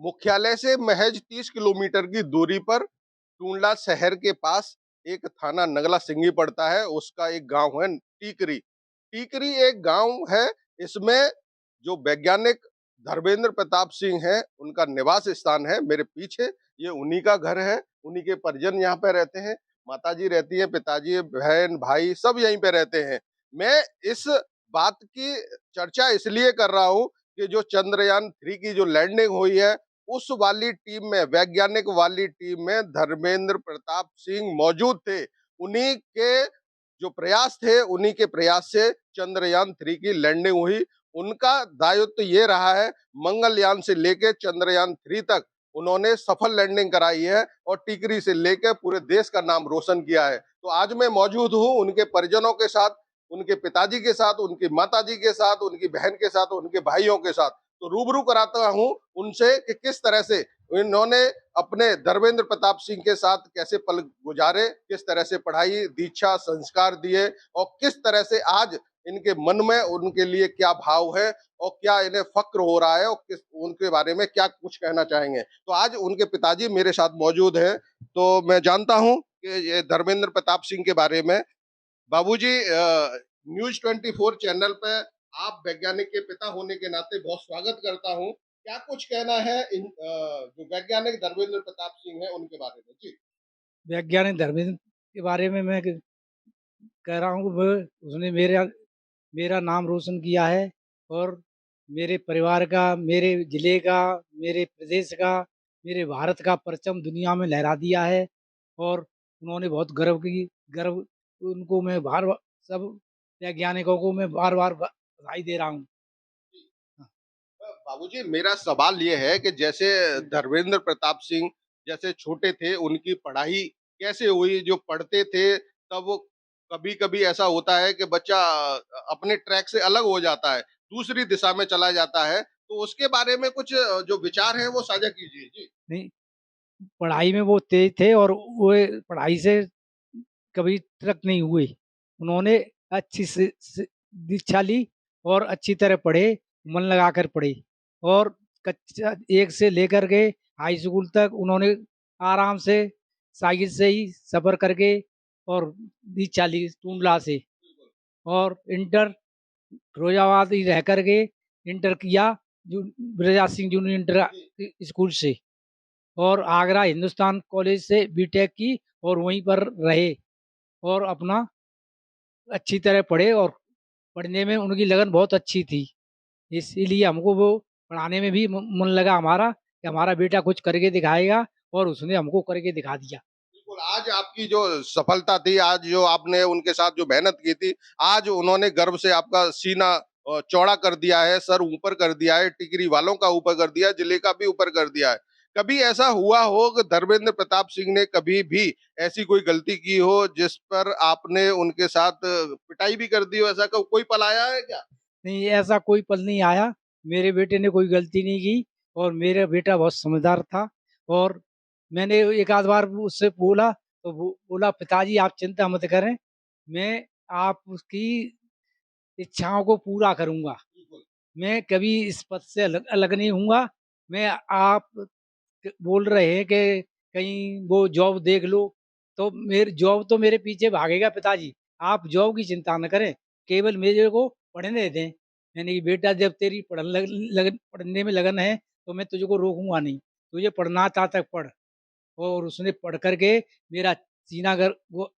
मुख्यालय से महज 30 किलोमीटर की दूरी पर टूंडला शहर के पास एक थाना नगला सिंगी पड़ता है। उसका एक गांव है टीकरी। टीकरी एक गांव है। इसमें जो वैज्ञानिक धर्मेंद्र प्रताप सिंह है, उनका निवास स्थान है मेरे पीछे। ये उन्हीं का घर है। उन्हीं के परिजन यहाँ पे रहते हैं। माताजी रहती है, पिताजी, बहन, भाई सब यहीं पे रहते हैं। मैं इस बात की चर्चा इसलिए कर रहा हूँ कि जो चंद्रयान 3 की जो लैंडिंग हुई है, उस वाली टीम में, वैज्ञानिक वाली टीम में धर्मेंद्र प्रताप सिंह मौजूद थे। उन्हीं के जो प्रयास थे, उन्हीं के प्रयास से चंद्रयान 3 की लैंडिंग हुई। उनका दायित्व ये रहा है, मंगलयान से लेके चंद्रयान 3 तक उन्होंने सफल लैंडिंग कराई है और टिकरी से लेके पूरे देश का नाम रोशन किया है। तो आज मैं मौजूद हूँ उनके परिजनों के साथ, उनके पिताजी के साथ, उनकी माताजी के साथ, उनकी बहन के साथ, उनके भाइयों के साथ। तो रूबरू कराता हूं उनसे कि किस तरह से इन्होंने अपने धर्मेंद्र प्रताप सिंह के साथ कैसे पल गुजारे, किस तरह से पढ़ाई, दीक्षा, संस्कार दिए और किस तरह से आज इनके मन में उनके लिए क्या भाव है और क्या इन्हें फक्र हो रहा है और किस उनके बारे में क्या कुछ कहना चाहेंगे। तो आज उनके पिताजी मेरे साथ मौजूद हैं। तो मैं जानता हूं कि ये धर्मेंद्र प्रताप सिंह के बारे में। बाबूजी, न्यूज 24 चैनल पे आप वैज्ञानिक के पिता होने के नाते बहुत स्वागत करता हूं। क्या कुछ कहना है इन जो वैज्ञानिक धर्मेंद्र प्रताप सिंह है उनके बारे में? जी। वैज्ञानिक धर्मेंद्र के बारे में मैं कह रहा हूँ वो उसने मेरा नाम रोशन किया है और मेरे परिवार का, मेरे ज़िले का, मेरे प्रदेश का, मेरे भारत का परचम दुनिया में लहरा दिया है और उन्होंने बहुत गर्व उनको मैं बार-बार सब वैज्ञानिकों को मैं बार-बार ब बधाई दे रहा हूँ। हाँ, बाबूजी, मेरा सवाल ये है कि जैसे धर्मेंद्र प्रताप सिंह जैसे छोटे थे, उनकी पढ़ाई कैसे हुई? जो पढ़ते थे तब वो कभी-कभी ऐसा होता है कि बच्चा अपने ट्रैक से अलग हो जाता है, दूसरी दिशा में चला जाता है, तो उसके बारे में कुछ जो विचार हैं वो साझा कीजिए? जी। नहीं, पढ़ाई में वो तेज़ थे और वो पढ़ाई से कभी तृप्त नहीं हुए। उन्होंने अच्छी से दीक्षा ली और अच्छी तरह पढ़े, मन लगाकर पढ़े और कक्षा 1 से लेकर के हाई स्कूल तक उन्होंने आराम से साइकिल से ही सफ़र करके और दीक्षा ली टूंडला से और इंटर फिरोजाबाद ही रह कर के इंटर किया, जो ब्रजा सिंह जूनियर जी। इंटर स्कूल से और आगरा हिंदुस्तान कॉलेज से बीटेक की और वहीं पर रहे और अपना अच्छी तरह पढ़े और पढ़ने में उनकी लगन बहुत अच्छी थी। इसीलिए हमको वो पढ़ाने में भी म मन लगा हमारा कि हमारा बेटा कुछ करके दिखाएगा और उसने हमको करके दिखा दिया। बिल्कुल, आज आपकी जो सफलता थी, आज जो आपने उनके साथ जो मेहनत की थी, आज उन्होंने गर्व से आपका सीना चौड़ा कर दिया है, सर ऊपर कर दिया है, टिकरी वालों का ऊपर कर दिया है, जिले का भी ऊपर कर दिया है। कभी ऐसा हुआ हो कि धर्मेंद्र प्रताप सिंह ने कभी भी ऐसी कोई गलती की हो जिस पर आपने उनके साथ पिटाई भी कर दी हो, ऐसा कोई पल आया है क्या? नहीं, ऐसा कोई पल नहीं आया। मेरे बेटे ने कोई गलती नहीं की और मेरा बेटा बहुत समझदार था और मैंने एक आध बार उससे बोला, तो वो बोला, "पिताजी आप चिंता मत करें, मैं आपकी इच्छाओं को पूरा करूँगा। बिल्कुल। मैं कभी इस पद से अलग अलग नहीं होऊँगा। मैं आप बोल रहे हैं कि कहीं वो जॉब देख लो, तो मेरे जॉब तो मेरे पीछे भागेगा पिताजी। आप जॉब की चिंता न करें, केवल मेरे को पढ़ने दें। मैंने कि बेटा जब तेरी पढ़ने में लगन है, तो मैं तुझको रोकूँगा नहीं। तुझे पढ़ना आता है पढ़। और उसने पढ़ कर के मेरा सीना वो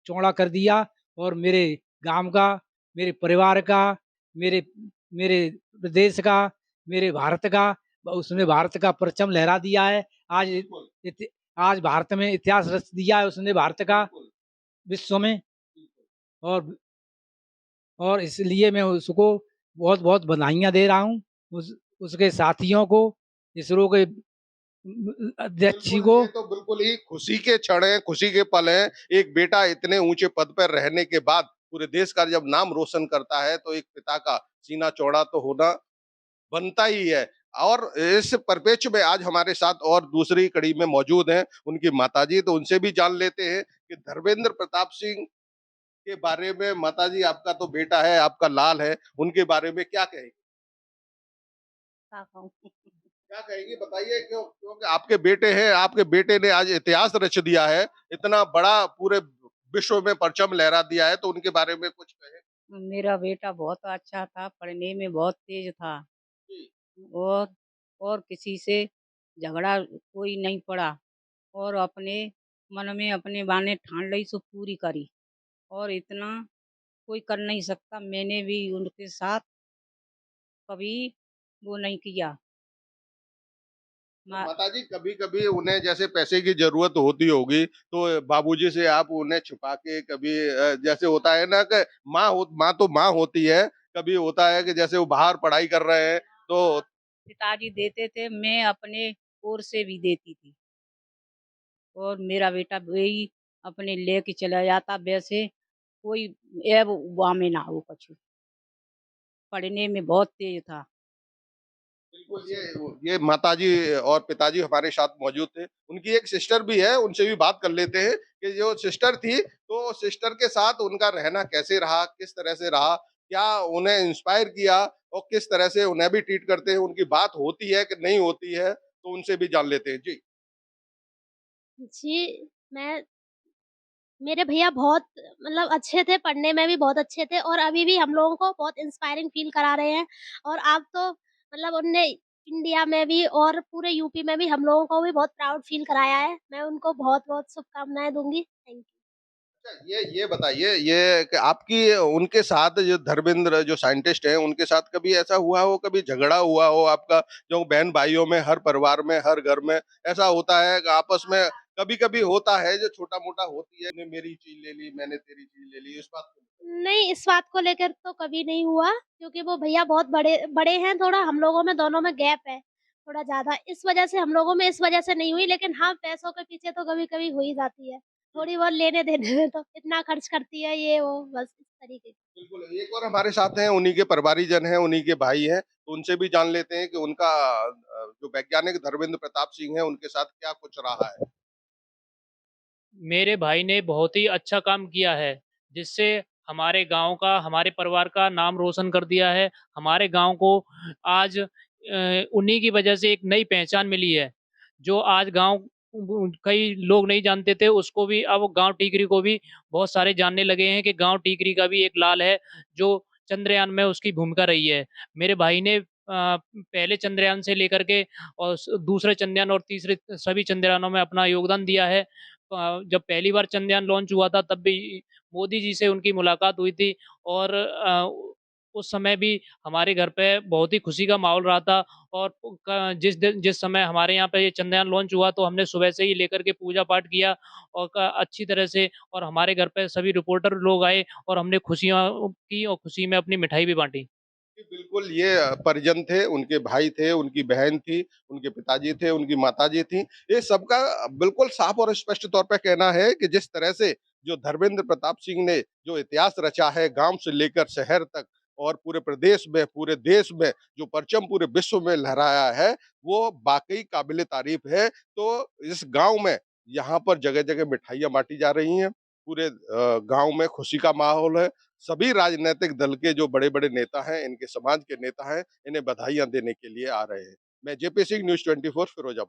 चौड़ा कर दिया और मेरे गाँव का, मेरे परिवार का, मेरे मेरे प्रदेश का, मेरे भारत का उसने भारत का परचम लहरा दिया है। आज बिल्कुल। इत आज भारत में इतिहास रच दिया है उसने भारत का बिल्कुल। विश्व में बिल्कुल। और इसलिए मैं उसको बहुत-बहुत बधाइयाँ दे रहा हूँ। उसके साथियों को, इसरो के अध्यक्ष जी बिल्कुल, को। ये तो बिल्कुल ही खुशी के क्षण हैं, खुशी के पल हैं। एक बेटा इतने ऊँचे पद पर रहने के बाद पूरे देश का जब नाम रोशन करता है, तो एक पिता का सीना चौड़ा तो होना बनता ही है। और इस परिप्रेक्ष्य में आज हमारे साथ और दूसरी कड़ी में मौजूद हैं, उनकी माताजी, तो उनसे भी जान लेते हैं कि धर्मेंद्र प्रताप सिंह के बारे में। माताजी, आपका तो बेटा है, आपका लाल है, उनके बारे में क्या कहेंगे? क्या कहूँ? क्या कहेंगी बताइए क्यों क्योंकि आपके बेटे हैं, आपके बेटे ने आज इतिहास रच दिया है, इतना बड़ा पूरे विश्व में परचम लहरा दिया है, तो उनके बारे में कुछ कहें? मेरा बेटा बहुत अच्छा था, पढ़ने में बहुत तेज़ था जी, और और किसी से झगड़ा कोई नहीं पड़ा और अपने मन में अपने बाने ठान लई सो पूरी करी और इतना कोई कर नहीं सकता। मैंने भी उनके साथ कभी वो नहीं किया। तो मा माताजी कभी-कभी उन्हें जैसे पैसे की ज़रूरत होती होगी, तो बाबूजी से आप उन्हें छुपा के कभी जैसे होता है ना कि माँ तो माँ होती है, कभी होता है कि जैसे वो बाहर पढ़ाई कर रहे हैं, तो पिताजी देते थे, मैं अपने ओर से भी देती थी और मेरा बेटा वही अपने लेके चला जाता। वैसे कोई ऐब उवा में ना हो कछु। पढ़ने में बहुत तेज़ था। बिल्कुल, ये माताजी और पिताजी हमारे साथ मौजूद थे। उनकी एक सिस्टर भी है, उनसे भी बात कर लेते हैं कि जो सिस्टर थी, तो सिस्टर के साथ उनका रहना कैसे रहा? किस तरह से रहा? क्या उन्हें इंस्पायर किया और किस तरह से उन्हें भी ट्रीट करते हैं? उनकी बात होती है कि नहीं होती है? तो उनसे भी जान लेते हैं। जी। जी, मैं मेरे भैया बहुत मतलब अच्छे थे, पढ़ने में भी बहुत अच्छे थे और अभी भी हम लोगों को बहुत इंस्पायरिंग फ़ील करा रहे हैं और अब तो मतलब उनने इंडिया में भी और पूरे यूपी में भी हम लोगों को भी बहुत प्राउड फ़ील कराया है। मैं उनको बहुत-बहुत शुभकामनाएँ दूँगी। Thank you. अच्छा, ये बताइए ये कि आपकी उनके साथ जो धर्मेंद्र जो साइंटिस्ट हैं, उनके साथ कभी ऐसा हुआ हो, कभी झगड़ा हुआ हो आपका, जो बहन-भाइयों में, हर परिवार में, हर घर में ऐसा होता है कि आपस में कभी-कभी होता है जो छोटा-मोटा होती है, "ने मेरी चीज़ ले ली, मैंने तेरी चीज़ ले ली" इस बात को नहीं, इस बात को लेकर तो कभी नहीं हुआ क्योंकि वो भैया बहुत बड़े बड़े हैं, थोड़ा हम लोगों में दोनों में गैप है, थोड़ा ज़्यादा। इस वज़ह से हम लोगों में इस वज़ह से नहीं हुई लेकिन हाँ, पैसों के पीछे तो कभी-कभी हो ही जाती है। थोड़ी बहुत लेने-देने में तो इतना खर्च करती है ये वो बस इस तरीके की। बिल्कुल, एक और हमारे साथ हैं, उन्हीं के परिवारीजन हैं, उन्हीं के भाई हैं, तो उनसे भी जान लेते हैं कि उनका जो वैज्ञानिक धर्मेंद्र प्रताप सिंह हैं, उनके साथ क्या कुछ रहा है? मेरे भाई ने बहुत ही अच्छा काम किया है, जिससे हमारे गाँव का, हमारे परिवार का नाम रोशन कर दिया है। हमारे गाँव को आज उन्हीं की वजह से एक नई पहचान मिली है, जो आज गाँव कई लोग नहीं जानते थे, उसको भी अब गाँव टीकरी को भी बहुत सारे जानने लगे हैं कि गाँव टीकरी का भी एक लाल है, जो चंद्रयान में उसकी भूमिका रही है। मेरे भाई ने पहले चंद्रयान से लेकर के और दूसरे चंद्रयान और तीसरे सभी चंद्रयानों में अपना योगदान दिया है। जब पहली बार चंद्रयान लॉन्च हुआ था तब भी मोदी जी से उनकी मुलाकात हुई थी और उस समय भी हमारे घर पे बहुत ही खुशी का माहौल रहा था और जिस समय हमारे यहाँ पे ये चंद्रयान लॉन्च हुआ तो हमने सुबह से ही लेकर के पूजा पाठ किया और अच्छी तरह से और हमारे घर पे सभी रिपोर्टर लोग आए और हमने खुशियाँ की और खुशी में अपनी मिठाई भी बाँटी। जी, बिल्कुल, ये परिजन थे, उनके भाई थे, उनकी बहन थी, उनके पिताजी थे, उनकी माताजी थीं। ये सबका बिल्कुल साफ और स्पष्ट तौर पे कहना है कि जिस तरह से जो धर्मेंद्र प्रताप सिंह ने जो इतिहास रचा है, गाँव से लेकर शहर तक और पूरे प्रदेश में, पूरे देश में जो परचम पूरे विश्व में लहराया है, वो वाक़ई काबिल-ए-तारीफ़ है। तो इस गाँव में यहाँ पर जगह-जगह मिठाइयाँ बाँटी जा रही हैं, पूरे गाँव में खुशी का माहौल है। सभी राजनैतिक दल के जो बड़े-बड़े नेता हैं, इनके समाज के नेता हैं, इन्हें बधाइयाँ देने के लिए आ रहे हैं। मैं जेपी सिंह न्यूज़ 24 फिरोजाबाद।